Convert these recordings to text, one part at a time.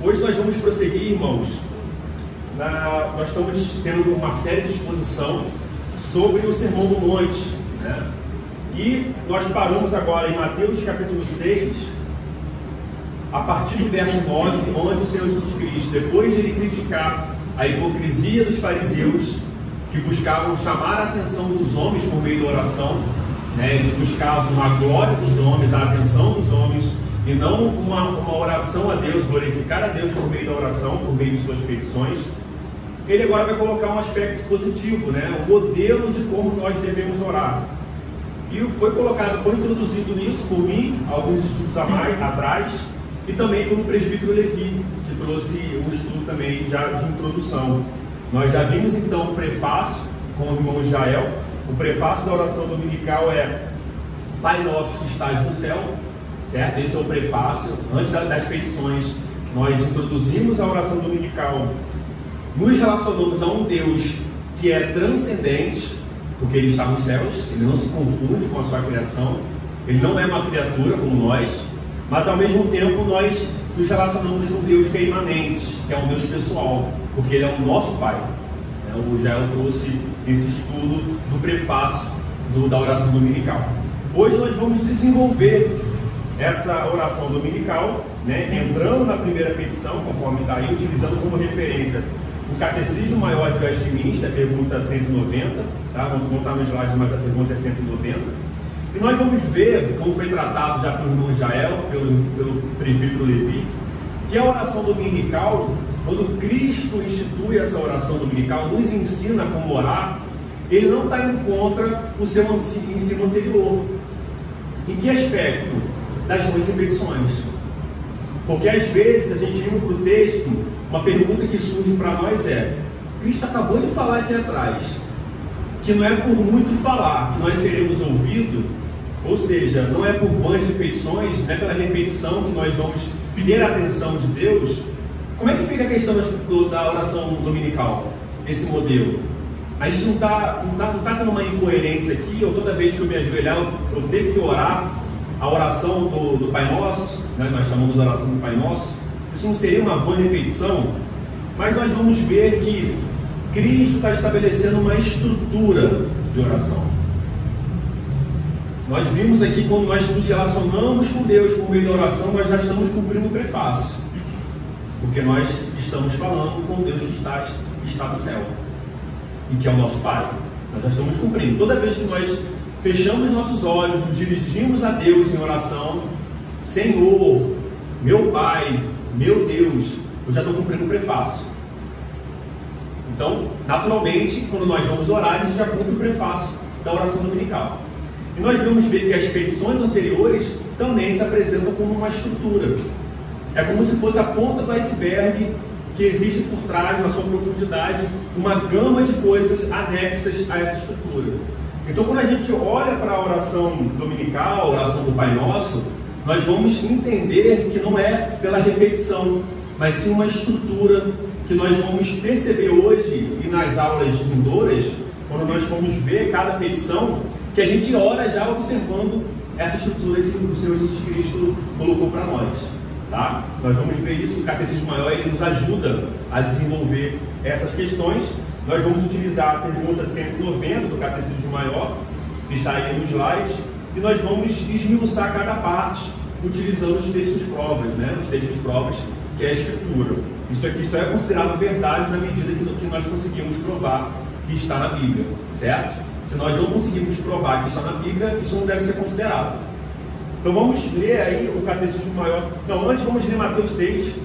Hoje nós vamos prosseguir, irmãos. Nós estamos tendo uma série de exposição sobre o Sermão do Monte, né? E nós paramos agora em Mateus capítulo 6, a partir do verso 9, onde o Senhor Jesus Cristo, depois de ele criticar a hipocrisia dos fariseus, que buscavam chamar a atenção dos homens por meio da oração, né? Eles buscavam a glória dos homens, a atenção dos homens, e não uma oração a Deus, glorificar a Deus por meio da oração, por meio de suas petições. Ele agora vai colocar um aspecto positivo, né? O modelo de como nós devemos orar. E foi introduzido nisso por mim, alguns estudos atrás, e também pelo presbítero Levi, que trouxe um estudo também já de introdução. Nós já vimos então o prefácio com o irmão Israel. O prefácio da oração dominical é: Pai nosso que estás no céu, certo? Esse é o prefácio. Antes das petições, nós introduzimos a oração dominical. Nos relacionamos a um Deus que é transcendente, porque Ele está nos céus, Ele não se confunde com a sua criação, Ele não é uma criatura como nós, mas ao mesmo tempo nós nos relacionamos com um Deus que é imanente, que é um Deus pessoal, porque Ele é o nosso Pai. O Jael trouxe esse estudo do prefácio da oração dominical. Hoje nós vamos desenvolver essa oração dominical, né, entrando na primeira petição, conforme está aí, utilizando como referência o Catecismo Maior de Westminster, pergunta 190, tá? Não está no slide, mas a pergunta é 190. E nós vamos ver, como foi tratado já pelo irmão Jael, pelo presbítero Levi, que a oração dominical, quando Cristo institui essa oração dominical, nos ensina como orar, ele não está indo contra o seu ensino anterior. Em que aspecto? Das boas repetições. Porque às vezes a gente indo para o texto, uma pergunta que surge para nós é: Cristo acabou de falar aqui atrás que não é por muito falar que nós seremos ouvidos, ou seja, não é por vãs repetições, não é pela repetição que nós vamos ter a atenção de Deus. Como é que fica a questão da oração dominical, esse modelo? A gente não está tendo uma incoerência aqui, ou toda vez que eu me ajoelhar eu ter que orar a oração do Pai Nosso, né? Nós chamamos a oração do Pai Nosso. Isso não seria uma boa repetição? Mas nós vamos ver que Cristo está estabelecendo uma estrutura de oração. Nós vimos aqui, quando nós nos relacionamos com Deus por meio da oração, nós já estamos cumprindo o prefácio, porque nós estamos falando com Deus que está no céu e que é o nosso Pai. Nós já estamos cumprindo. Toda vez que nós fechamos nossos olhos, nos dirigimos a Deus em oração: Senhor, meu Pai, meu Deus, eu já estou cumprindo o prefácio. Então, naturalmente, quando nós vamos orar, a gente já cumpre o prefácio da oração dominical. E nós vamos ver que as petições anteriores também se apresentam como uma estrutura. É como se fosse a ponta do iceberg que existe por trás, na sua profundidade, uma gama de coisas anexas a essa estrutura. Então, quando a gente olha para a oração dominical, a oração do Pai Nosso, nós vamos entender que não é pela repetição, mas sim uma estrutura que nós vamos perceber hoje e nas aulas vindouras, quando nós formos ver cada petição, que a gente ora já observando essa estrutura que o Senhor Jesus Cristo colocou para nós. Tá? Nós vamos ver isso. O Catecismo Maior ele nos ajuda a desenvolver essas questões. Nós vamos utilizar a pergunta 190 do Catecismo Maior, que está aí no slide, e nós vamos esmiuçar cada parte utilizando os textos provas, né? Os textos provas, que é a Escritura. Isso aqui só é considerado verdade na medida que nós conseguimos provar que está na Bíblia, certo? Se nós não conseguirmos provar que está na Bíblia, isso não deve ser considerado. Então vamos ler aí o Catecismo Maior. Não, antes vamos ler Mateus 6.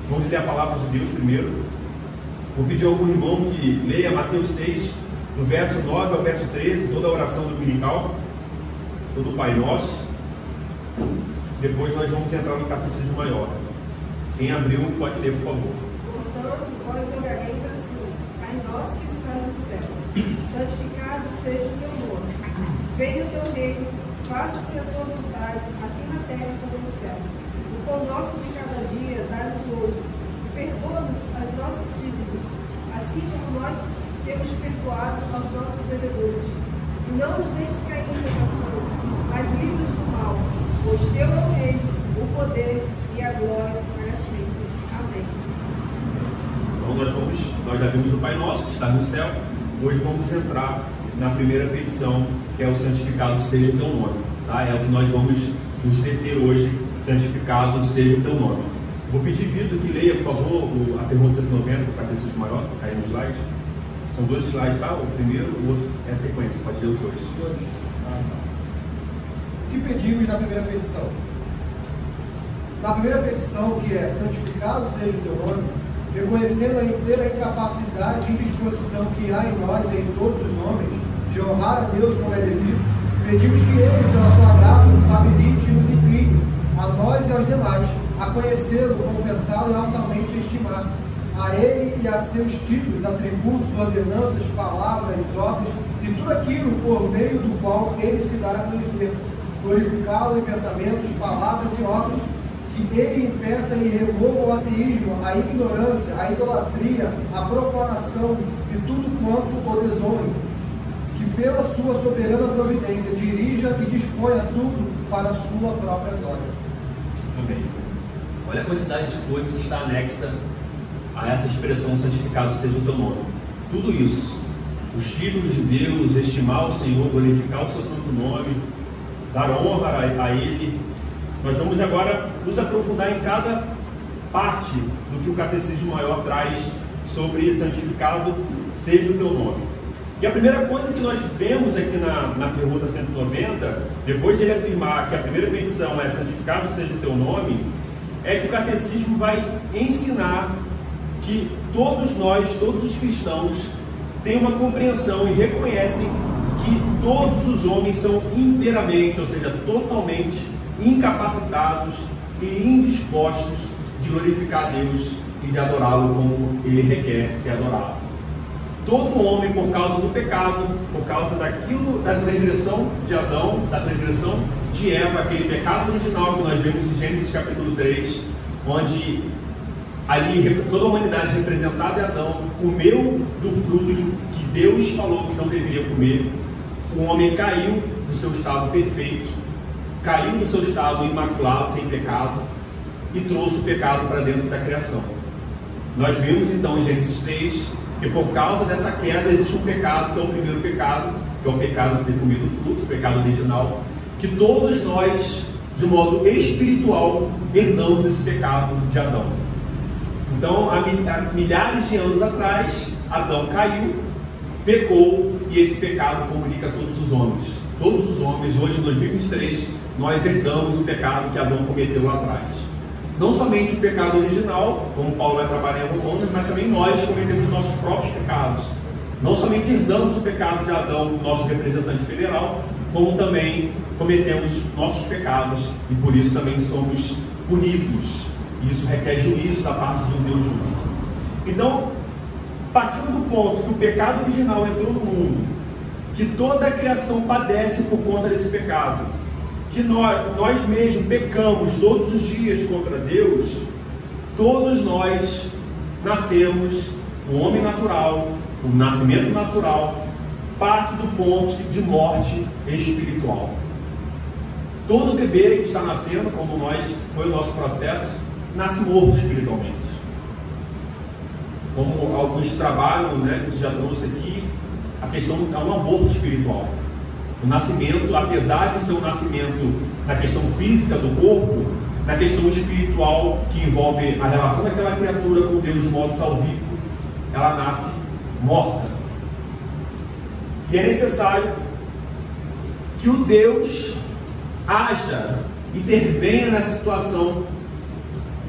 Vamos ler a palavra de Deus primeiro. Vou pedir a algum irmão que leia Mateus 6, do verso 9 ao verso 13, toda a oração dominical, todo o Pai Nosso. Depois nós vamos entrar no Catecismo Maior. Quem abriu pode ler, por favor. Portanto, vós orareis assim: Pai nosso que estás nos céus, santificado seja o teu nome. Venha o teu reino, faça-se a tua vontade, assim na terra como no céu. O pão nosso de cada dia dá-nos hoje, e perdoa-nos as nossas dívidas, assim como nós temos perdoado aos nossos devedores. E não nos deixes cair em tentação, mas livra-nos do mal, pois teu é o reino, o poder e a glória para sempre. Amém. nós já vimos o Pai Nosso, que está no céu. Hoje vamos entrar na primeira petição, que é o santificado seja o teu nome. Tá? É o que nós vamos nos deter hoje, santificado seja o teu nome. Vou pedir Vitor que leia, por favor, a pergunta 190, para o Catecismo Maior, cair no slide. São 2 slides, tá? O primeiro, o outro é a sequência, pode ler os 2. O que pedimos na primeira petição? Na primeira petição, que é santificado seja o teu nome, reconhecendo a inteira incapacidade e indisposição que há em nós e em todos os homens de honrar a Deus como é devido, pedimos que Ele, pela sua graça, nos habilite e nos incline, a nós e aos demais, a conhecê-lo, confessá-lo e altamente estimar. A Ele e a seus títulos, atributos, ordenanças, palavras, obras e tudo aquilo por meio do qual Ele se dará a conhecer, glorificá-lo em pensamentos, palavras e obras, que Ele impeça e remova o ateísmo, a ignorância, a idolatria, a profanação e tudo quanto o desonre, que pela sua soberana providência dirija e disponha tudo para a sua própria glória. Amém. Olha a quantidade de coisas que está anexa a essa expressão santificado seja o teu nome. Tudo isso, os títulos de Deus, estimar o Senhor, glorificar o seu santo nome, dar honra a Ele. Nós vamos agora nos aprofundar em cada parte do que o Catecismo Maior traz sobre santificado seja o teu nome. E a primeira coisa que nós vemos aqui na pergunta 190, depois de ele afirmar que a primeira petição é santificado seja o teu nome, é que o Catecismo vai ensinar que todos nós, todos os cristãos, têm uma compreensão e reconhecem que todos os homens são inteiramente, ou seja, totalmente incapacitados e indispostos de glorificar a Deus e de adorá-lo como Ele requer ser adorado. Todo homem, por causa do pecado, por causa da transgressão de Adão, da transgressão de Eva, aquele pecado original que nós vemos em Gênesis capítulo 3, onde ali toda a humanidade representada em Adão comeu do fruto que Deus falou que não deveria comer. O homem caiu do seu estado perfeito, caiu do seu estado imaculado, sem pecado, e trouxe o pecado para dentro da criação. Nós vimos então em Gênesis 3 que por causa dessa queda existe um pecado, que é o primeiro pecado, que é o pecado de ter comido o fruto, o pecado original, que todos nós, de modo espiritual, herdamos esse pecado de Adão. Então, há milhares de anos atrás, Adão caiu, pecou, e esse pecado comunica a todos os homens. Todos os homens, hoje em 2023, nós herdamos o pecado que Adão cometeu lá atrás. Não somente o pecado original, como Paulo vai trabalhar em Romanos, mas também nós cometemos nossos próprios pecados. Não somente herdamos o pecado de Adão, nosso representante federal, como também cometemos nossos pecados e por isso também somos punidos. Isso requer juízo da parte de um Deus justo. Então, partindo do ponto que o pecado original entrou no mundo, que toda a criação padece por conta desse pecado, que nós mesmos pecamos todos os dias contra Deus, todos nós nascemos, o homem natural, o nascimento natural, parte do ponto de morte espiritual. Todo bebê que está nascendo, como foi o nosso processo, nasce morto espiritualmente. Como alguns trabalham, que já trouxe aqui, a questão é um aborto espiritual. O nascimento, apesar de ser um nascimento na questão física do corpo, na questão espiritual, que envolve a relação daquela criatura com Deus de modo salvífico, ela nasce morta. E é necessário que o Deus haja, intervenha nessa situação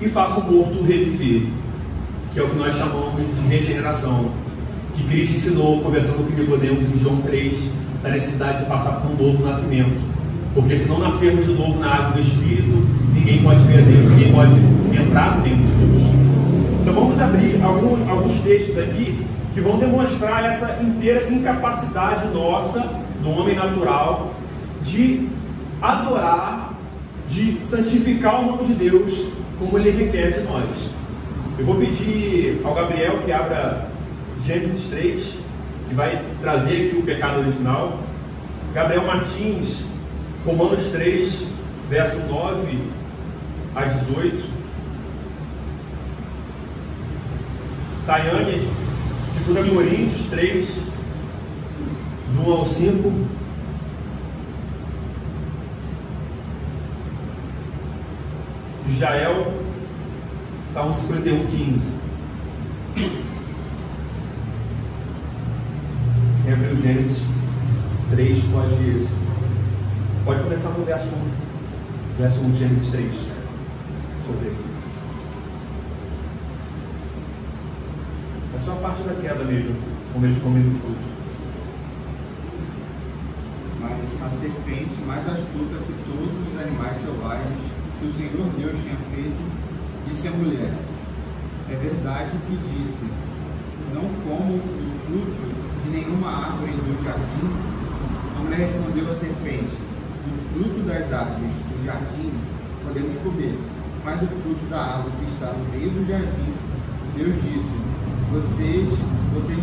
e faça o morto reviver, que é o que nós chamamos de regeneração, que Cristo ensinou, conversando com Nicodemos em João 3, da necessidade de passar por um novo nascimento, porque se não nascermos de novo na água do Espírito, ninguém pode ver a Deus, ninguém pode entrar no reino de Deus. Então vamos abrir alguns textos aqui que vão demonstrar essa inteira incapacidade nossa, do homem natural, de adorar, de santificar o nome de Deus como Ele requer de nós. Eu vou pedir ao Gabriel que abra Gênesis 3, que vai trazer aqui o pecado original. Gabriel Martins, Romanos 3, verso 9 a 18. Tayane, 2 Coríntios 3, do 1 ao 5. Jael, Salmo 51, 15. Quem abriu Gênesis 3 pode começar no verso 1 de Gênesis 3. Sobre aqui. É só a parte da queda mesmo, com medo de comer do fruto. Mas a serpente, mais astuta que todos os animais selvagens que o Senhor Deus tinha feito, disse à mulher: é verdade que disse, não como do fruto de nenhuma árvore do jardim? A mulher respondeu à serpente: do fruto das árvores do jardim podemos comer, mas do fruto da árvore que está no meio do jardim, Deus disse: vocês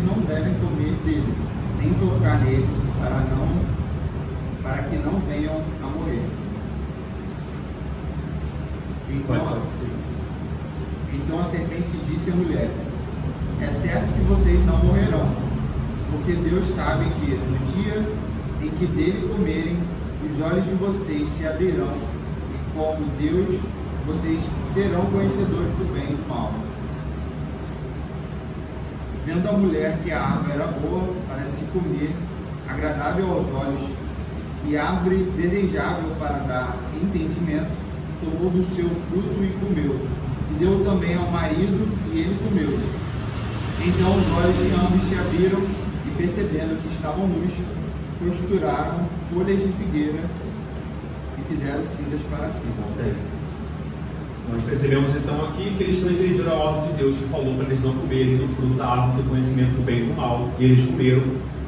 não devem comer dele, nem tocar nele, para que não venham a morrer. Então a serpente disse à mulher: é certo que vocês não morrerão, porque Deus sabe que no dia em que dele comerem, os olhos de vocês se abrirão, e como Deus, vocês serão conhecedores do bem e do mal. Vendo a mulher que a árvore era boa para se comer, agradável aos olhos, e árvore desejável para dar entendimento, tomou do seu fruto e comeu, e deu também ao marido, e ele comeu. Então os olhos de ambos se abriram, e percebendo que estavam nus, costuraram folhas de figueira e fizeram cintas para si. Nós percebemos então aqui que eles transgrediram a ordem de Deus, que falou para eles não comerem do fruto da árvore do conhecimento do bem e do mal, e eles comeram.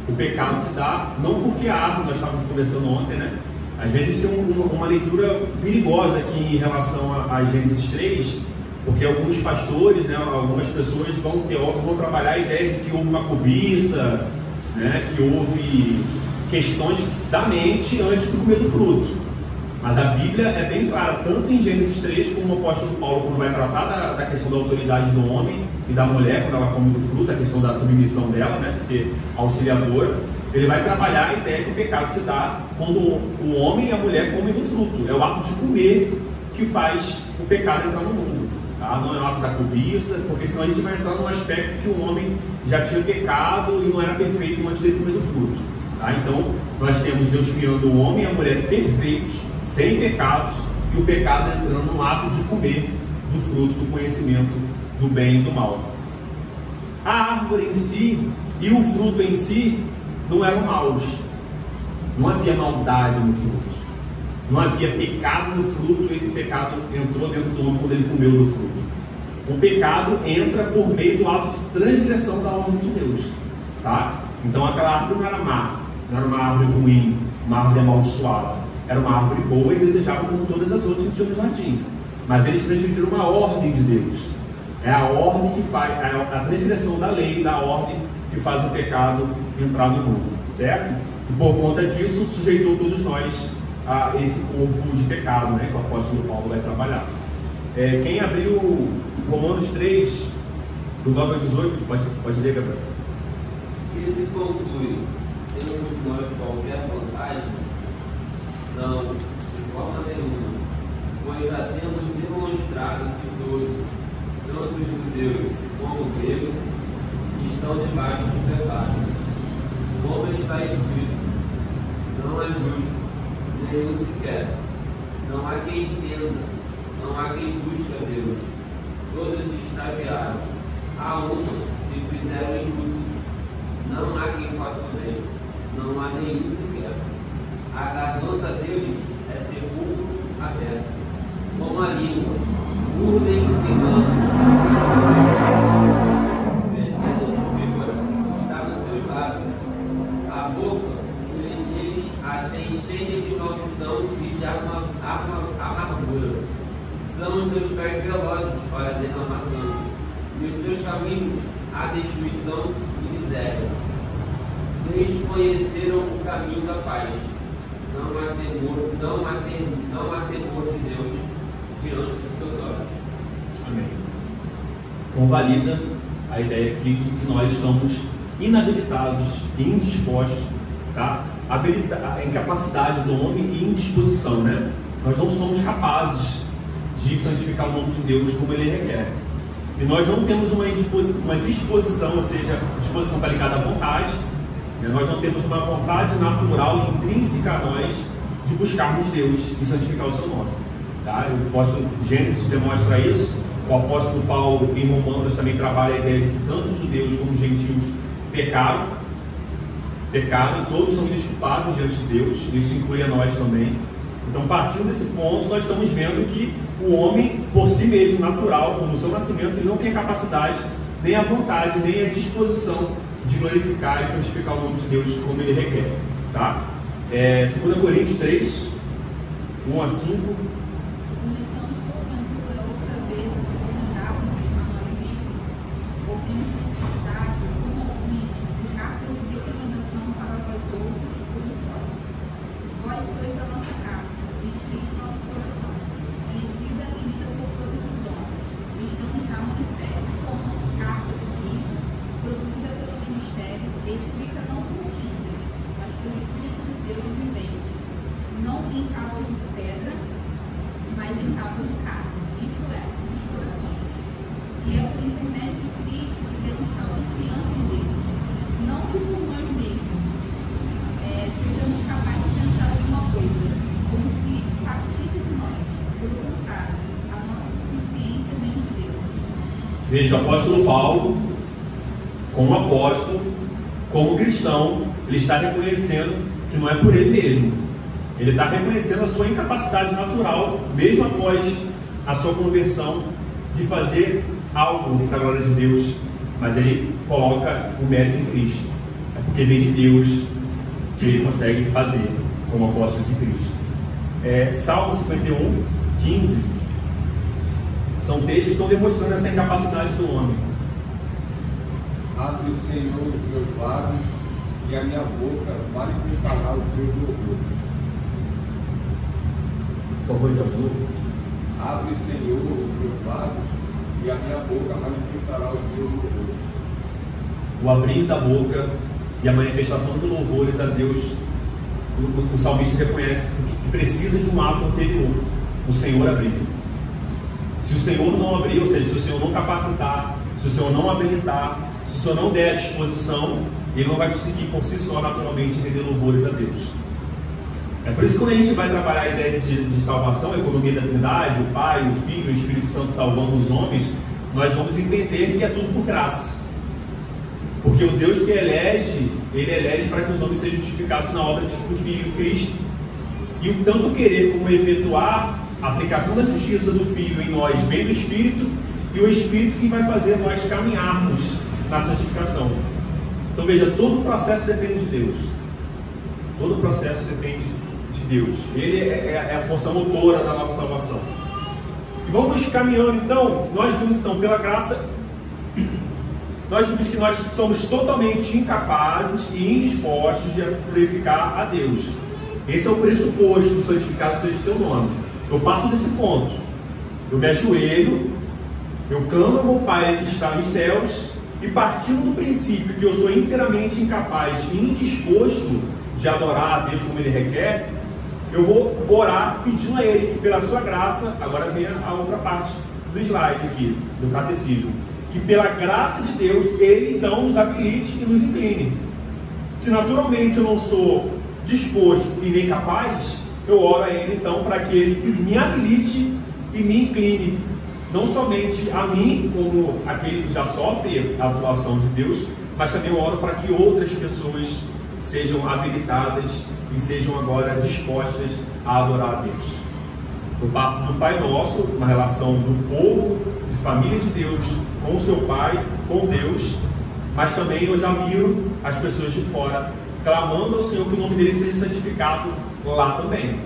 O pecado se dá não porque a árvore, nós estávamos conversando ontem, né? Às vezes tem uma leitura perigosa aqui em relação a Gênesis 3, porque alguns pastores, né, algumas pessoas vão trabalhar a ideia de que houve uma cobiça, né, que houve questões da mente antes de comer do fruto. Mas a Bíblia é bem clara, tanto em Gênesis 3, como o apóstolo Paulo, quando vai tratar da questão da autoridade do homem e da mulher, quando ela come do fruto, a questão da submissão dela, né, de ser auxiliadora, ele vai trabalhar a ideia que o pecado se dá quando o homem e a mulher comem do fruto. É o ato de comer que faz o pecado entrar no mundo. Tá? Não é o ato da cobiça, porque senão a gente vai entrar num aspecto que o homem já tinha pecado e não era perfeito antes de comer do fruto. Tá? Então, nós temos Deus criando o homem e a mulher perfeitos, sem pecados, e o pecado entrando no ato de comer do fruto do conhecimento do bem e do mal. A árvore em si e o fruto em si não eram maus. Não havia maldade no fruto. Não havia pecado no fruto, e esse pecado entrou dentro do homem quando ele comeu do fruto. O pecado entra por meio do ato de transgressão da ordem de Deus. Tá? Então aquela árvore não era má, não era uma árvore ruim, uma árvore amaldiçoada. Era uma árvore boa e desejável como todas as outras que tinham no jardim. Mas eles transgrediram uma ordem de Deus. É a ordem que faz, a transgressão da lei, da ordem que faz o pecado entrar no mundo, certo? E por conta disso, sujeitou todos nós a esse corpo de pecado, né, que o apóstolo Paulo vai trabalhar. Quem abriu Romanos 3, do 9 ao 18, pode ler, Gabriel. Que se conclui, temos nós qualquer vantagem? Não, de forma nenhuma, pois já temos demonstrado que todos, tanto os judeus como os gregos, estão debaixo do pecado. Como está escrito, não é justo, nenhum sequer. Não há quem entenda, não há quem busque a Deus. Todos se extraviaram, a uma se fizeram inúteis. Não há quem faça o bem, não há nenhum sequer. A garganta deles é sepulcro aberto, como a língua, urdem e engano. Veneno de víbora está nos seus lábios. A boca, eles a têm cheia de maldição e de amargura. São os seus pés velozes para a derramação, e os seus caminhos a destruição e miséria. Desconheceram o caminho da paz. Não há temor de Deus diante dos seus olhos. Amém. Convalida a ideia aqui de que nós estamos inabilitados e indispostos, tá? A incapacidade do homem e indisposição, né? Nós não somos capazes de santificar o nome de Deus como Ele requer. E nós não temos uma disposição, ou seja, a disposição está ligada à vontade, né? Nós não temos uma vontade natural, intrínseca a nós, de buscarmos Deus e santificar o seu nome. Tá? O apóstolo Gênesis demonstra isso. O apóstolo Paulo, em Romanos, também trabalha a ideia de que tanto os judeus como os gentios pecaram, e todos são indesculpáveis diante de Deus. Isso inclui a nós também. Então, partindo desse ponto, nós estamos vendo que o homem, por si mesmo, natural, no seu nascimento, ele não tem a capacidade, nem a vontade, nem a disposição de glorificar e santificar o nome de Deus como Ele requer. Tá? 2 Coríntios 3, 1 a 5. Começamos, porventura, outra vez a conformarmos a nós mesmos, ou temos necessidade, como alguns, de cartas de recomendação para vós outros, os próprios. Vós sois a nossa carta, escrita no nosso coração, conhecida e lida por todos os homens, estando já manifestos como carta de Cristo, produzida pelo ministério, escrita não por tintas, mas pelo Espírito de Deus vivente, não em tábuas de pedra, mas em tábuas de carne, isto é, nos corações. E é por intermédio de Cristo que temos tal confiança em Deus, não que por nós mesmos sejamos capazes de pensar alguma coisa, como se partisse de nós. Pelo contrário, a nossa suficiência vem de Deus. Veja, o apóstolo Paulo, como apóstolo, como cristão, ele está reconhecendo que não é por ele mesmo. Ele está reconhecendo a sua incapacidade natural, mesmo após a sua conversão, de fazer algo para a glória de Deus, mas ele coloca o mérito em Cristo. É porque vem de Deus que ele consegue fazer como apóstolo de Cristo. Salmo 51, 15 são textos que estão demonstrando essa incapacidade do homem. Abre, Senhor, os meus lábios, e a minha boca manifestará os teus louvores. Por favor, de novo. Abre, Senhor, os meus lábios, e a minha boca manifestará os teus louvores. O abrir da boca e a manifestação de louvores a Deus, o salmista reconhece que precisa de um ato anterior, o Senhor abrir. Se o Senhor não abrir, ou seja, se o Senhor não capacitar, se o Senhor não habilitar, se o Senhor não der a disposição, ele não vai conseguir por si só naturalmente render louvores a Deus. É por isso que quando a gente vai trabalhar a ideia de salvação, a economia da Trindade, o Pai, o Filho, o Espírito Santo salvando os homens, nós vamos entender que é tudo por graça. Porque o Deus que elege, Ele elege para que os homens sejam justificados na obra do Filho, Cristo. E o tanto querer como efetuar a aplicação da justiça do Filho em nós vem do Espírito, e o Espírito que vai fazer nós caminharmos na santificação. Então veja, todo o processo depende de Deus. Todo o processo depende de Deus. Ele é a força motora da nossa salvação. E vamos caminhando então, nós vimos então pela graça, nós vimos que nós somos totalmente incapazes e indispostos de glorificar a Deus. Esse é o pressuposto do santificado seja o teu nome. Eu parto desse ponto. Eu me ajoelho, eu clamo ao meu Pai que está nos céus, e partindo do princípio que eu sou inteiramente incapaz e indisposto de adorar a Deus como Ele requer, eu vou orar pedindo a Ele que pela sua graça, agora vem a outra parte do slide aqui, do catecismo, que pela graça de Deus, Ele então nos habilite e nos incline. Se naturalmente eu não sou disposto e nem capaz, eu oro a Ele então para que Ele me habilite e me incline, não somente a mim, como aquele que já sofre a atuação de Deus, mas também eu oro para que outras pessoas sejam habilitadas e sejam agora dispostas a adorar a Deus. Eu parto do Pai Nosso, uma relação do povo, de família de Deus, com o seu Pai, com Deus, mas também eu já miro as pessoas de fora, clamando ao Senhor que o nome dele seja santificado lá também,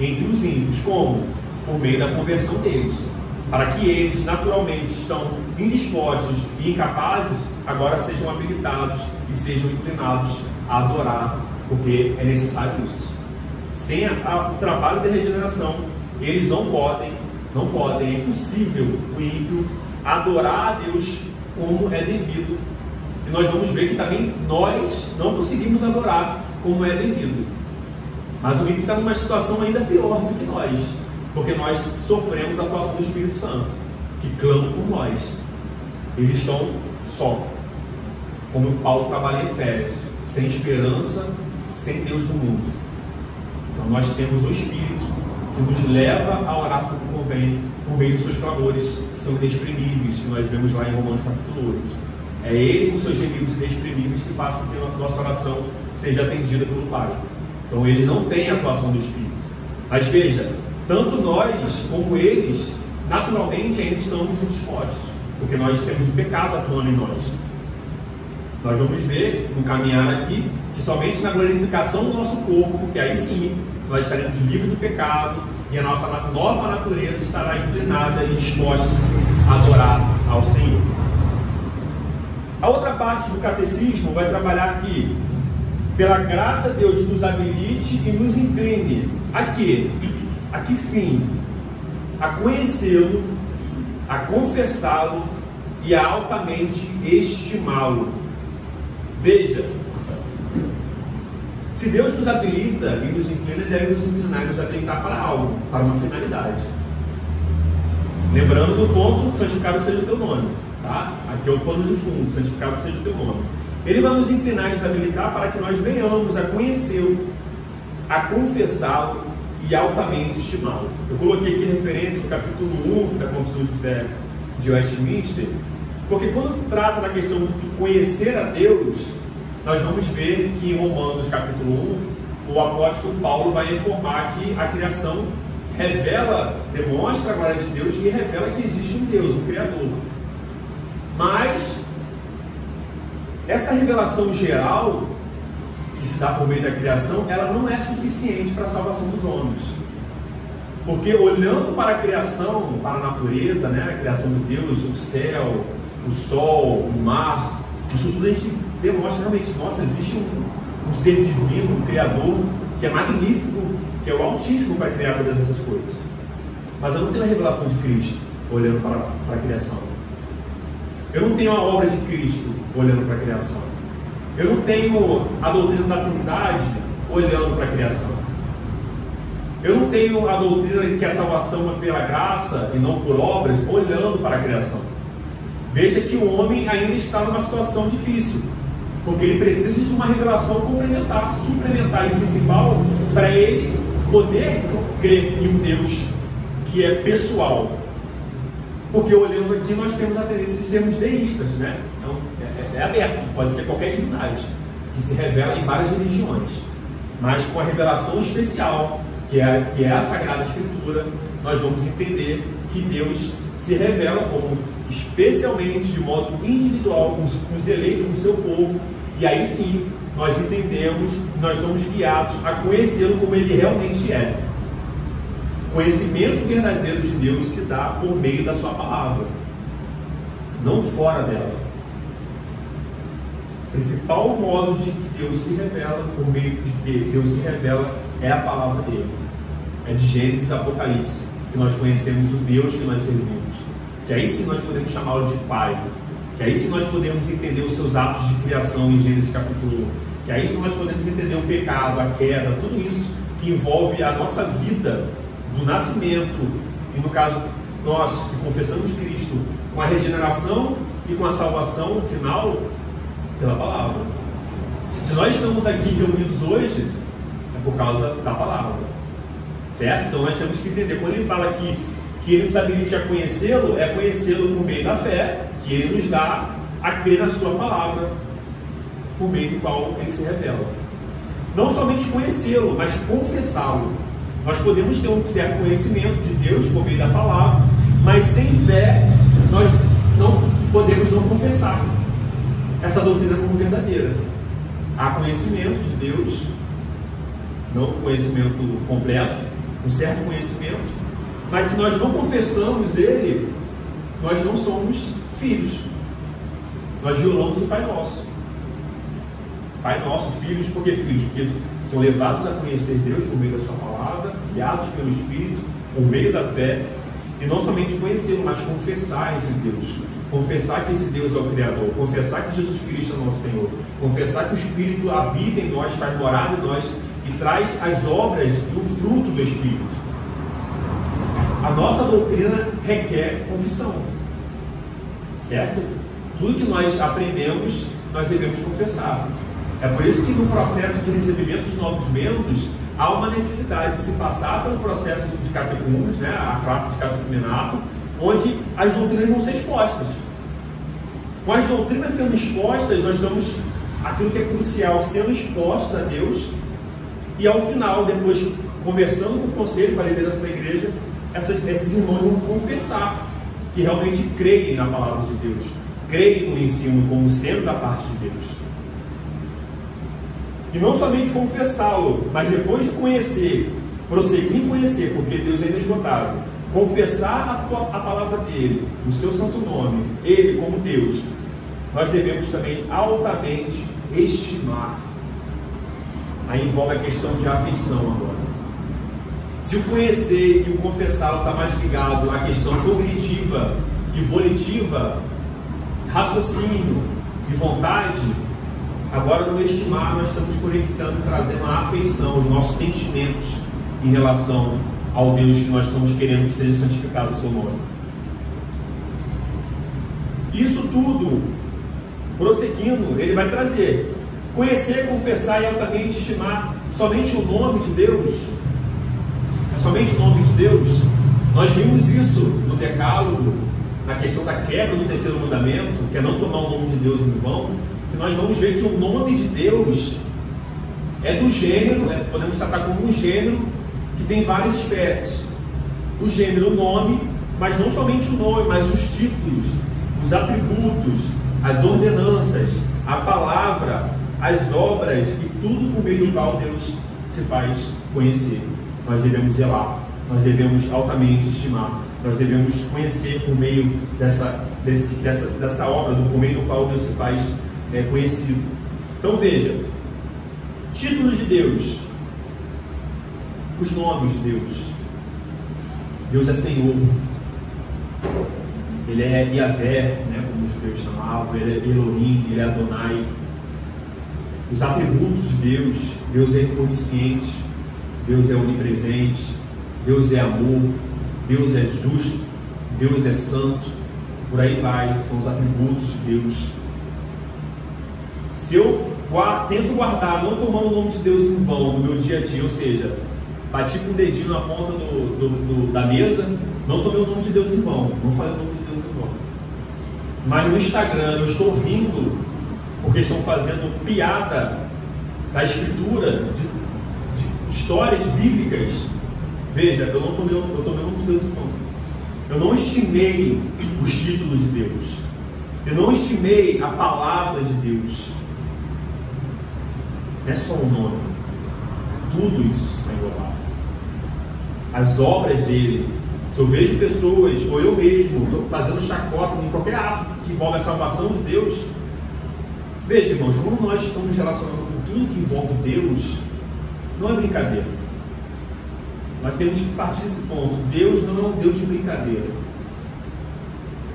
entre os ímpios. Como? Por meio da conversão deles, para que eles naturalmente estão indispostos e incapazes, agora sejam habilitados e sejam inclinados a adorar, porque é necessário isso. Sem o trabalho de regeneração, eles não podem Não podem, é impossível o ímpio adorar a Deus como é devido. E nós vamos ver que também nós não conseguimos adorar como é devido. Mas o ímpio está numa situação ainda pior do que nós, porque nós sofremos a atuação do Espírito Santo, que clama por nós. Eles estão só, como Paulo trabalha em Efésios, sem esperança, sem Deus no mundo. Então nós temos o Espírito que nos leva a orar como convém, por meio dos seus clamores, que são inexprimíveis, que nós vemos lá em Romanos capítulo 8. É Ele, com seus gemidos inexprimíveis, que faz com que a nossa oração seja atendida pelo Pai. Então eles não têm a atuação do Espírito. Mas veja, tanto nós como eles, naturalmente ainda estamos indispostos, porque nós temos o pecado atuando em nós. Nós vamos ver, no caminhar aqui, que somente na glorificação do nosso corpo, que aí sim, nós estaremos livres do pecado e a nossa nova natureza estará inclinada e disposta a adorar ao Senhor. A outra parte do catecismo vai trabalhar aqui: pela graça Deus nos habilite e nos incline a quê? A que fim? A conhecê-lo, a confessá-lo e a altamente estimá-lo. Veja, se Deus nos habilita e nos inclina, Ele deve nos inclinar e nos habilitar para algo, para uma finalidade. Lembrando do ponto: santificado seja o teu nome. Tá? Aqui é o pano de fundo: santificado seja o teu nome. Ele vai nos inclinar e nos habilitar para que nós venhamos a conhecê-lo, a confessá-lo e altamente estimá-lo. Eu coloquei aqui referência no capítulo 1 da Confissão de Fé de Westminster, porque quando trata da questão de conhecer a Deus, nós vamos ver que em Romanos capítulo 1, o apóstolo Paulo vai informar que a criação revela, demonstra a glória de Deus e revela que existe um Deus, um Criador. Mas essa revelação geral que se dá por meio da criação, ela não é suficiente para a salvação dos homens. Porque olhando para a criação, para a natureza, né, a criação de Deus, o céu, o sol, o mar, isso tudo a gente demonstra realmente: nossa, existe um ser divino, um Criador, que é magnífico, que é o Altíssimo para criar todas essas coisas. Mas eu não tenho a revelação de Cristo olhando para a criação. Eu não tenho a obra de Cristo olhando para a criação. Eu não tenho a doutrina da Trindade olhando para a criação. Eu não tenho a doutrina de que a salvação é pela graça e não por obras olhando para a criação. Veja que o homem ainda está numa situação difícil, porque ele precisa de uma revelação complementar, suplementar e principal, para ele poder crer em um Deus que é pessoal. Porque olhando aqui nós temos a tendência de sermos deístas, né? Então, é aberto, pode ser qualquer divindade, que se revela em várias religiões. Mas com a revelação especial, que é a Sagrada Escritura, nós vamos entender que Deus se revela como especialmente, de modo individual, com os eleitos, com o seu povo, e aí sim nós entendemos, nós somos guiados a conhecê-lo como ele realmente é. O conhecimento verdadeiro de Deus se dá por meio da sua palavra, não fora dela. O principal modo de que Deus se revela, por meio de que Deus se revela, é a palavra dele. É de Gênesis a Apocalipse que nós conhecemos o Deus que nós servimos. Que aí sim nós podemos chamá-lo de Pai. Que aí sim nós podemos entender os seus atos de criação em Gênesis capítulo 1. Que aí sim nós podemos entender o pecado, a queda, tudo isso que envolve a nossa vida do nascimento, e no caso nós que confessamos Cristo, com a regeneração e com a salvação final pela palavra. Se nós estamos aqui reunidos hoje, é por causa da palavra, certo? Então nós temos que entender, quando ele fala aqui que ele nos habilite a conhecê-lo, é conhecê-lo por meio da fé, que ele nos dá a crer na sua palavra, por meio do qual ele se revela. Não somente conhecê-lo, mas confessá-lo. Nós podemos ter um certo conhecimento de Deus por meio da palavra, mas sem fé nós não podemos não confessar essa doutrina como verdadeira. Há conhecimento de Deus, não conhecimento completo, um certo conhecimento, mas se nós não confessamos Ele, nós não somos filhos. Nós violamos o Pai Nosso. Pai Nosso, filhos, por que filhos? Porque são levados a conhecer Deus por meio da sua palavra, guiados pelo Espírito, por meio da fé, E não somente conhecê-lo, mas confessar esse Deus. Confessar que esse Deus é o Criador. Confessar que Jesus Cristo é nosso Senhor. Confessar que o Espírito habita em nós, faz morada em nós e traz as obras e o fruto do Espírito. A nossa doutrina requer confissão. Certo? Tudo que nós aprendemos, nós devemos confessar. É por isso que no processo de recebimento de novos membros, há uma necessidade de se passar pelo processo de catecúmenos, né, a classe de catecumenato, onde as doutrinas vão ser expostas. Com as doutrinas sendo expostas, nós damos aquilo que é crucial, sendo expostos a Deus, e ao final, depois, conversando com o conselho, com a liderança da igreja, esses irmãos vão confessar que realmente creem na palavra de Deus, creem no ensino como sendo da parte de Deus. E não somente confessá-lo, mas depois de conhecer, prosseguir em conhecer, porque Deus é inesgotável, confessar a palavra dele, o seu santo nome, ele como Deus, nós devemos também altamente estimar. Aí envolve a questão de afeição agora. Se o conhecer e o confessá-lo está mais ligado à questão cognitiva e volitiva, raciocínio e vontade, agora no estimar nós estamos conectando, trazendo a afeição, os nossos sentimentos em relação ao Deus que nós estamos querendo que seja santificado o seu nome. Isso tudo, prosseguindo, ele vai trazer conhecer, confessar e altamente estimar somente o nome de Deus. É somente o nome de Deus. Nós vimos isso no Decálogo, na questão da quebra do terceiro mandamento, que é não tomar o nome de Deus em vão, que nós vamos ver que o nome de Deus é do gênero, podemos tratar como um gênero que tem várias espécies. O gênero, o nome, mas não somente o nome, mas os títulos, os atributos, as ordenanças, a palavra, as obras e tudo por meio do qual Deus se faz conhecer. Nós devemos zelar, nós devemos altamente estimar, nós devemos conhecer por meio dessa obra, por meio do qual Deus se faz conhecido. Então veja, títulos de Deus, os nomes de Deus. Deus é Senhor, Ele é Yahvé, né, como os judeus chamavam, Ele é Elohim, Ele é Adonai. Os atributos de Deus: Deus é onisciente, Deus é onipresente, Deus é amor, Deus é justo, Deus é santo, por aí vai, são os atributos de Deus. Se eu tento guardar, não tomar o nome de Deus em vão no meu dia a dia, ou seja, bati com o dedinho na ponta da mesa, não tomei o nome de Deus em vão, não falei o nome de Deus em vão. Mas no Instagram eu estou rindo porque estão fazendo piada da escritura, de histórias bíblicas. Veja, eu tomei o nome de Deus em vão. Eu não estimei os títulos de Deus. Eu não estimei a palavra de Deus. Não é só o nome. Tudo isso é englobado. As obras dele. Se eu vejo pessoas, ou eu mesmo, fazendo chacota em qualquer ato que envolve a salvação de Deus, veja, irmãos, como nós estamos relacionando com tudo que envolve Deus, não é brincadeira. Nós temos que partir desse ponto. Deus não é um Deus de brincadeira.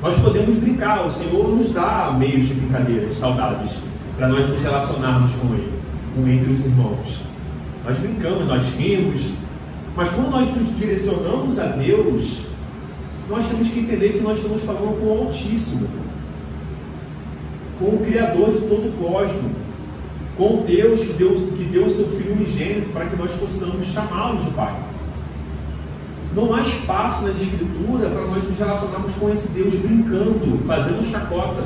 Nós podemos brincar, o Senhor nos dá meios de brincadeiras saudáveis para nós nos relacionarmos com Ele, entre os irmãos. Nós brincamos, nós rimos, mas quando nós nos direcionamos a Deus, nós temos que entender que nós estamos falando com o Altíssimo, com o Criador de todo o cosmos, com o Deus que deu o seu Filho unigênito para que nós possamos chamá-lo de Pai. Não há espaço na Escritura para nós nos relacionarmos com esse Deus brincando, fazendo chacota.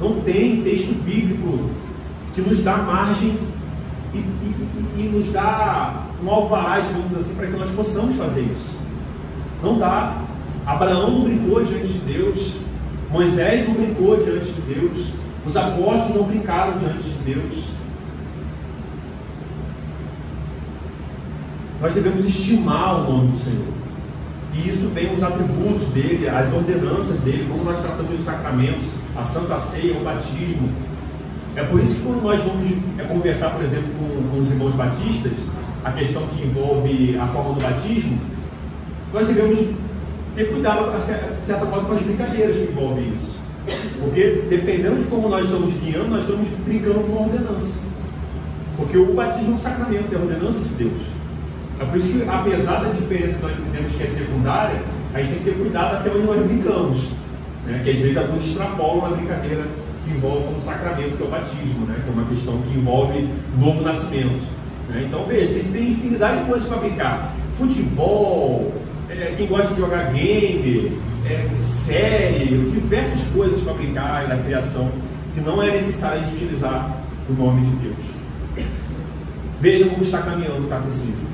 Não tem texto bíblico que nos dá margem e nos dá um alvará, digamos assim, para que nós possamos fazer isso. Não dá. Abraão não brincou diante de Deus, Moisés não brincou diante de Deus, os apóstolos não brincaram diante de Deus. Nós devemos estimar o nome do Senhor. E isso vem os atributos dele, as ordenanças dele, como nós tratamos os sacramentos, a Santa Ceia, o batismo. É por isso que quando nós vamos conversar, por exemplo, com os irmãos batistas, a questão que envolve a forma do batismo, nós devemos ter cuidado, de certa forma, com as brincadeiras que envolvem isso. Porque, dependendo de como nós estamos guiando, nós estamos brincando com uma ordenança. Porque o batismo é um sacramento, é a ordenança de Deus. É por isso que, apesar da diferença que nós entendemos que é secundária, a gente tem que ter cuidado até onde nós brincamos. Né? Que às vezes alguns extrapolam a brincadeira que envolve um sacramento, que é o batismo, né? Que é uma questão que envolve novo nascimento. Né? Então, veja, tem infinidade de coisas para brincar. Futebol, quem gosta de jogar game, série, diversas coisas para brincar na criação, que não é necessário de utilizar o nome de Deus. Veja como está caminhando o catecismo.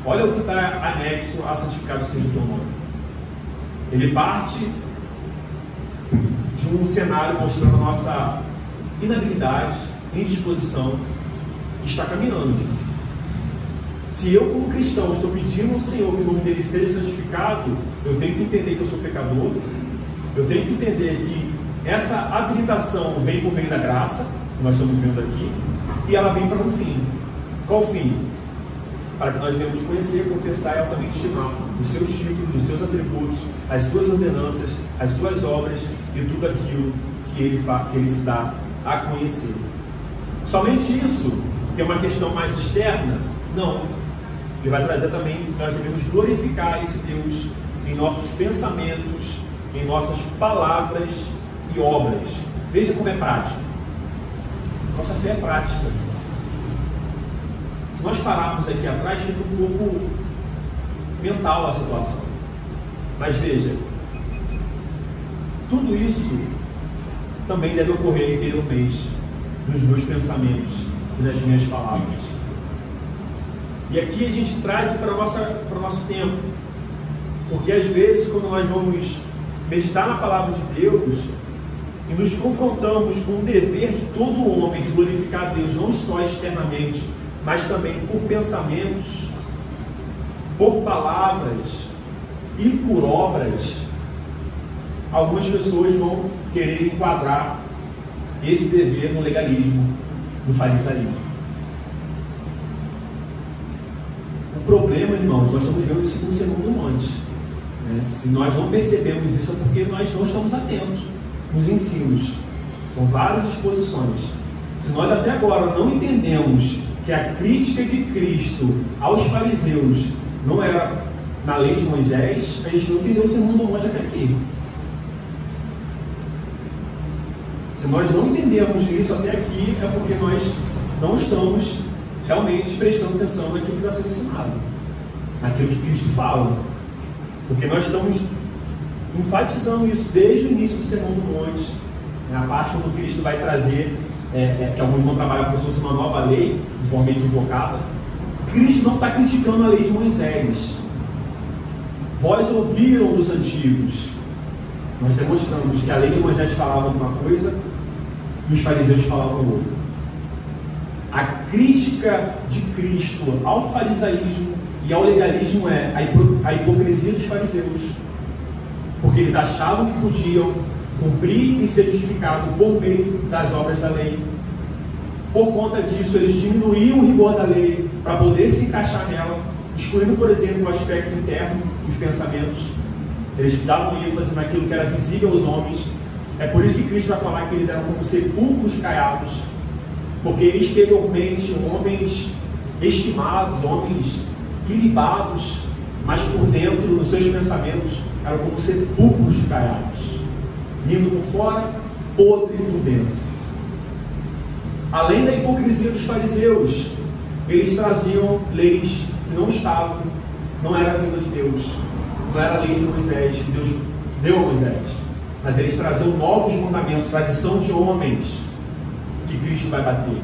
Olha o que está anexo a santificado seja o teu nome. Ele parte de um cenário mostrando a nossa inabilidade, indisposição, e está caminhando. Se eu, como cristão, estou pedindo ao Senhor que o nome dele seja santificado, eu tenho que entender que eu sou pecador, eu tenho que entender que essa habilitação vem por meio da graça, que nós estamos vendo aqui, e ela vem para um fim. Qual fim? Para que nós venhamos conhecer, confessar e altamente estimar os seus títulos, os seus atributos, as suas ordenanças, as suas obras e tudo aquilo que ele se dá a conhecer. Somente isso, que é uma questão mais externa? Não. Ele vai trazer também que nós devemos glorificar esse Deus em nossos pensamentos, em nossas palavras e obras. Veja como é prático. Nossa fé é prática. Se nós pararmos aqui atrás, fica um pouco mental a situação. Mas veja, tudo isso também deve ocorrer interiormente nos meus pensamentos e nas minhas palavras. E aqui a gente traz para o nosso tempo. Porque às vezes, quando nós vamos meditar na palavra de Deus e nos confrontamos com o dever de todo homem de glorificar a Deus, não só externamente, mas também por pensamentos, por palavras e por obras, algumas pessoas vão querer enquadrar esse dever no legalismo, no farisaísmo. O problema, irmãos, nós estamos vendo isso no Sermão do Monte. Se nós não percebemos isso, é porque nós não estamos atentos nos ensinos. São várias exposições. Se nós até agora não entendemos que a crítica de Cristo aos fariseus não era na lei de Moisés, a gente não entendeu o Sermão do Monte até aqui. Se nós não entendemos isso até aqui, é porque nós não estamos realmente prestando atenção naquilo que está sendo ensinado, naquilo que Cristo fala. Porque nós estamos enfatizando isso desde o início do Sermão do Monte, a parte onde Cristo vai trazer, que alguns vão trabalhar como se fosse uma nova lei, de forma equivocada. Cristo não está criticando a lei de Moisés. Vós ouviram dos antigos. Nós demonstramos que a lei de Moisés falava uma coisa e os fariseus falavam outra. A crítica de Cristo ao farisaísmo e ao legalismo é a hipocrisia dos fariseus, porque eles achavam que podiam cumprir e ser justificados por meio das obras da lei. Por conta disso, eles diminuíam o rigor da lei para poder se encaixar nela, excluindo, por exemplo, o aspecto interno dos pensamentos. Eles davam ênfase naquilo que era visível aos homens. É por isso que Cristo vai falar que eles eram como sepulcros caiados, porque exteriormente homens estimados, homens ilibados, mas por dentro, nos seus pensamentos, eram como sepulcros caiados, lindo por fora, podre por dentro. Além da hipocrisia dos fariseus, eles traziam leis que não estavam, não era a vinda de Deus, não era a lei de Moisés, que Deus deu a Moisés, mas eles traziam novos mandamentos, tradição de homens, que Cristo vai bater.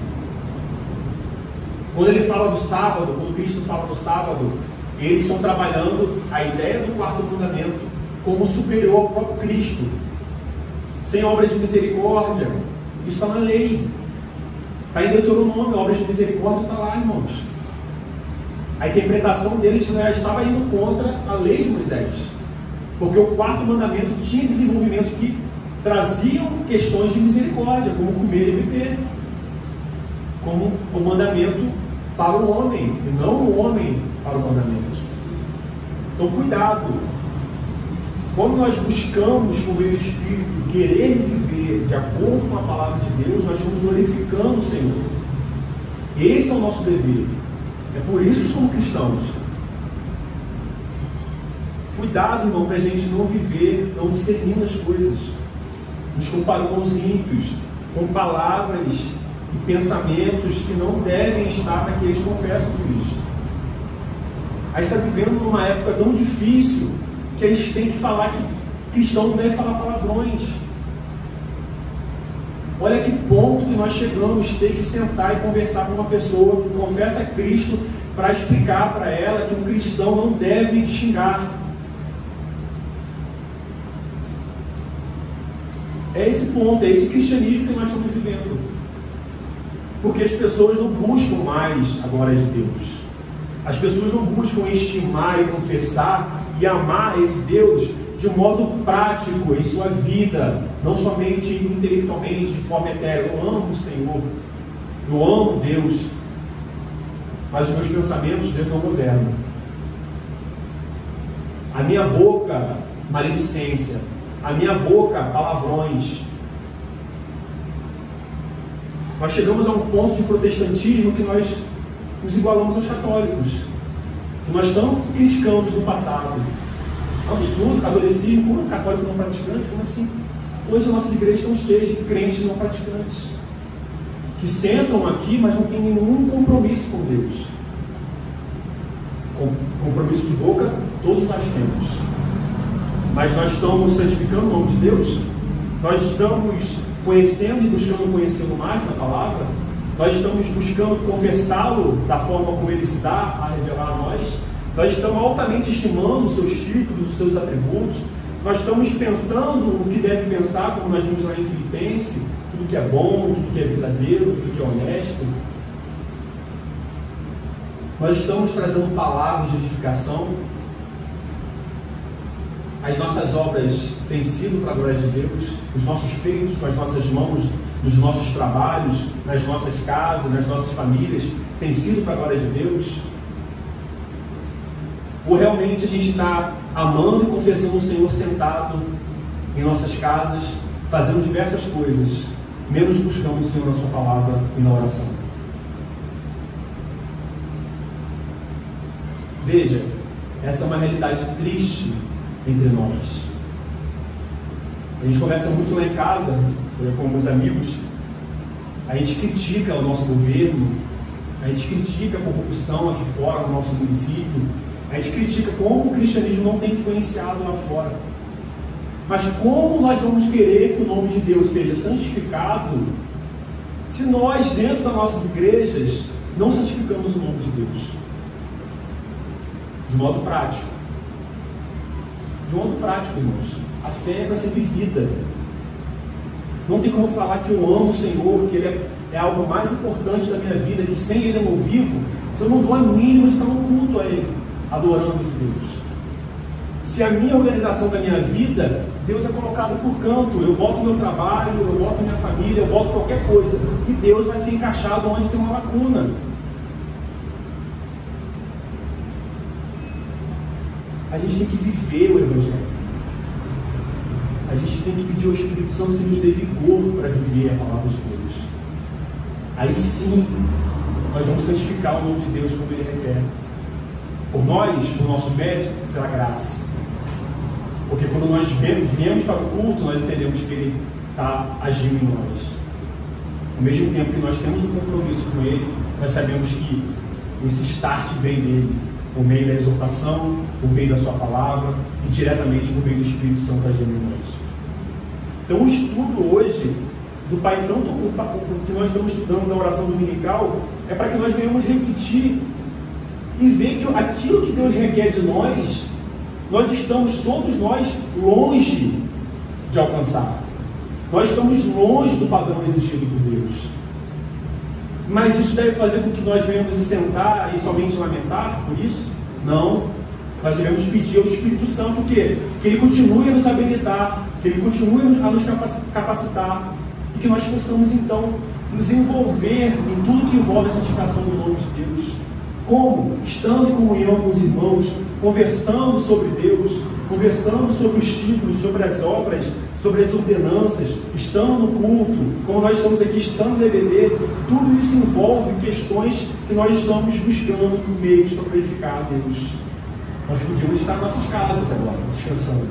Quando ele fala do sábado, quando Cristo fala do sábado, eles estão trabalhando a ideia do quarto mandamento como superior ao próprio Cristo, sem obras de misericórdia. Isso está na lei, está em Deuteronômio, obras de misericórdia está lá, irmãos. A interpretação deles já estava indo contra a lei de Moisés, porque o quarto mandamento tinha desenvolvimentos que traziam questões de misericórdia, como comer e beber, como o mandamento para o homem, e não o homem para o mandamento. Então, cuidado. quando nós buscamos com o meio do Espírito querer viver de acordo com a palavra de Deus, nós estamos glorificando o Senhor. Esse é o nosso dever. É por isso que somos cristãos. Cuidado, irmão, para a gente não viver, não discernindo as coisas, nos comparando com os ímpios, com palavras e pensamentos que não devem estar naqueles que confessam Cristo. A gente está vivendo numa época tão difícil que a gente tem que falar que cristão não deve falar palavrões. Olha que ponto que nós chegamos, ter que sentar e conversar com uma pessoa que confessa a Cristo para explicar para ela que um cristão não deve xingar. É esse ponto, é esse cristianismo que nós estamos vivendo. Porque as pessoas não buscam mais a glória de Deus. As pessoas não buscam estimar e confessar e amar esse Deus de modo prático em sua vida, não somente intelectualmente, de forma etérea. Eu amo o Senhor, eu amo Deus, mas os meus pensamentos Deus não governa. A minha boca, maledicência. A minha boca, palavrões. Nós chegamos a um ponto de protestantismo que nós nos igualamos aos católicos, que nós tanto criticamos no passado. Absurdo, catolicismo, como católico não praticante, como assim? Hoje as nossas igrejas estão cheias de crentes não praticantes, que sentam aqui, mas não têm nenhum compromisso com Deus. Compromisso de boca, todos nós temos. Mas nós estamos santificando o nome de Deus? Nós estamos conhecendo e buscando conhecê-lo mais na palavra? Nós estamos buscando confessá-lo da forma como ele se dá a revelar a nós? Nós estamos altamente estimando os seus títulos, os seus atributos? Nós estamos pensando o que deve pensar, como nós vimos lá em Filipenses, tudo que é bom, tudo que é verdadeiro, tudo que é honesto? Nós estamos trazendo palavras de edificação? As nossas obras têm sido para a glória de Deus? Os nossos feitos com as nossas mãos, nos nossos trabalhos, nas nossas casas, nas nossas famílias, têm sido para a glória de Deus? Ou realmente a gente está amando e confessando o Senhor sentado em nossas casas, fazendo diversas coisas, menos buscando o Senhor na sua palavra e na oração? Veja, essa é uma realidade triste entre nós. A gente conversa muito lá em casa, com alguns amigos, a gente critica o nosso governo, a gente critica a corrupção aqui fora no nosso município, a gente critica como o cristianismo não tem influenciado lá fora. Mas como nós vamos querer que o nome de Deus seja santificado se nós, dentro das nossas igrejas, não santificamos o nome de Deus? De modo prático. De modo prático, irmãos. A fé é para ser vivida. Não tem como falar que eu amo o Senhor, que Ele é algo mais importante da minha vida, que sem Ele eu não vivo, se eu não dou a mínima de estar no culto a Ele, adorando esse Deus. Se a minha organização da minha vida, Deus é colocado por canto, eu boto meu trabalho, eu boto minha família, eu boto qualquer coisa, e Deus vai ser encaixado onde tem uma lacuna. A gente tem que viver o Evangelho. A gente tem que pedir ao Espírito Santo que nos dê vigor para viver a palavra de Deus. Aí sim, nós vamos santificar o nome de Deus como Ele requer. Por nós, por nosso mérito, pela graça. Porque quando nós viemos para o culto, nós entendemos que Ele está agindo em nós. Ao mesmo tempo que nós temos um compromisso com Ele, nós sabemos que esse start vem dEle, por meio da exortação, por meio da sua palavra e diretamente por meio do Espírito Santo agindo em nós. Então o estudo hoje do Pai, tanto o que nós estamos estudando na oração dominical, é para que nós venhamos refletir e ver que aquilo que Deus requer de nós estamos todos nós longe de alcançar. Nós estamos longe do padrão exigido por Deus. Mas isso deve fazer com que nós venhamos sentar e somente lamentar por isso? Não. Nós devemos pedir ao Espírito Santo que Ele continue a nos habilitar, que Ele continue a nos capacitar e que nós possamos então nos envolver em tudo que envolve a santificação do nome de Deus. Como? Estando em comunhão com os irmãos, conversando sobre Deus, conversando sobre os títulos, sobre as obras, sobre as ordenanças, estando no culto, como nós estamos aqui, estando no EBD, tudo isso envolve questões que nós estamos buscando meios para glorificar a Deus. Nós podíamos estar em nossas casas agora, descansando.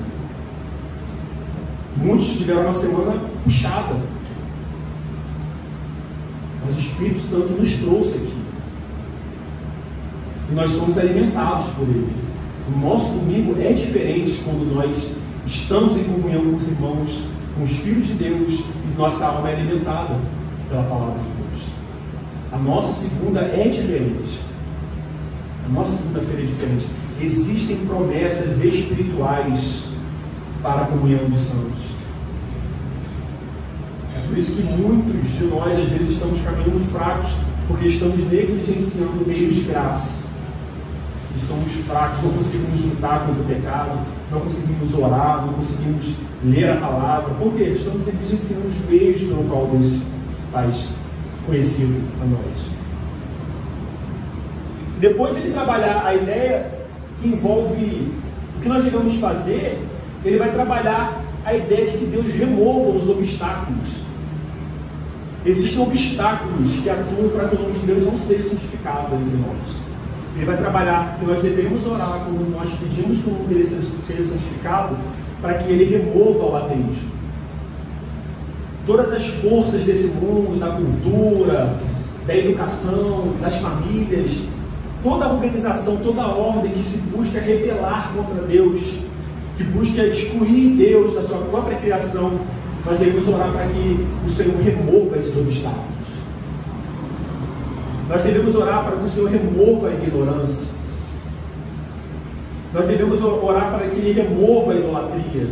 Muitos tiveram uma semana puxada, mas o Espírito Santo nos trouxe aqui. E nós somos alimentados por Ele. O nosso domingo é diferente quando nós estamos em comunhão com os irmãos, com os filhos de Deus, e nossa alma é alimentada pela palavra de Deus. A nossa segunda é diferente. A nossa segunda-feira é diferente. Existem promessas espirituais para a comunhão dos santos. É por isso que muitos de nós, às vezes, estamos caminhando fracos, porque estamos negligenciando meios de graça. Estamos fracos, não conseguimos lutar contra o pecado, não conseguimos orar, não conseguimos ler a palavra. Por quê? Estamos negligenciando os meios pelo qual Deus faz conhecido a nós. Depois ele trabalhar a ideia que envolve o que nós devemos fazer, ele vai trabalhar a ideia de que Deus remova os obstáculos. Existem obstáculos que atuam para que o nome de Deus não seja santificado entre nós. Ele vai trabalhar que nós devemos orar quando nós pedimos que o nome dele seja santificado, para que ele remova o ateísmo. Todas as forças desse mundo, da cultura, da educação, das famílias, toda a organização, toda a ordem que se busca rebelar contra Deus, que busca excluir Deus da sua própria criação, nós devemos orar para que o Senhor remova esses obstáculos. Nós devemos orar para que o Senhor remova a ignorância. Nós devemos orar para que Ele remova a idolatria.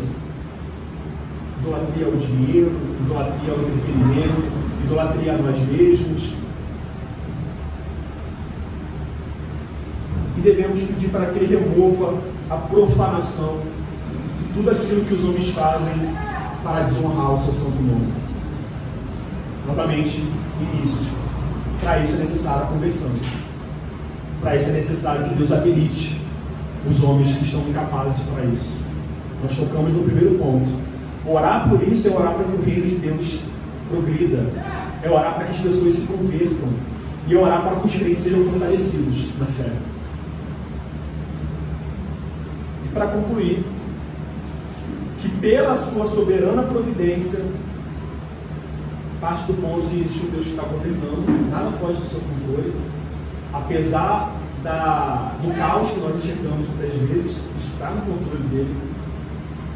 Idolatria ao dinheiro, idolatria ao entretenimento, idolatria a nós mesmos. E devemos pedir para que Ele remova a profanação, tudo aquilo que os homens fazem para desonrar o seu santo nome. Novamente, início. Para isso é necessária a conversão. Para isso é necessário que Deus habilite os homens que estão incapazes para isso. Nós tocamos no primeiro ponto. Orar por isso é orar para que o reino de Deus progrida. É orar para que as pessoas se convertam. E é orar para que os crentes sejam fortalecidos na fé. E para concluir, que pela sua soberana providência, parte do ponto que existe um Deus que está governando, nada foge do seu controle, apesar do caos que nós enxergamos muitas vezes, isso está no controle dele.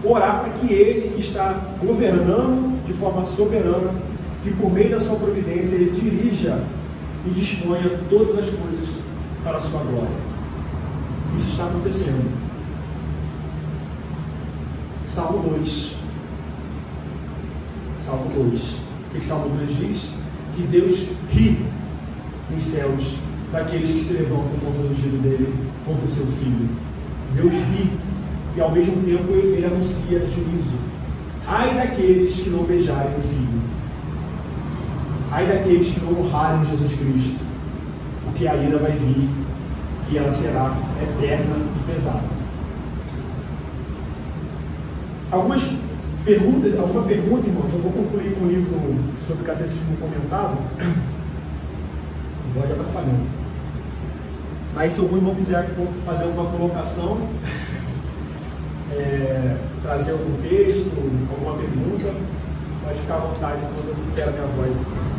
Orar para que Ele, que está governando de forma soberana, que por meio da sua providência Ele dirija e disponha todas as coisas para a sua glória. Isso está acontecendo. Salmo 2. Salmo 2. O que Salmo 2 diz? Que Deus ri nos céus daqueles que se levantam contra o ungido dele, contra o seu filho. Deus ri e ao mesmo tempo ele anuncia juízo. Ai daqueles que não beijarem o filho. Ai daqueles que não honrarem Jesus Cristo, porque a ira vai vir e ela será eterna e pesada. Alguma pergunta, irmãos? Eu vou concluir com o livro sobre catecismo comentado. Agora já está falhando. Mas se algum irmão quiser fazer alguma colocação, trazer algum texto, alguma pergunta, pode ficar à vontade quando eu quero a minha voz aqui.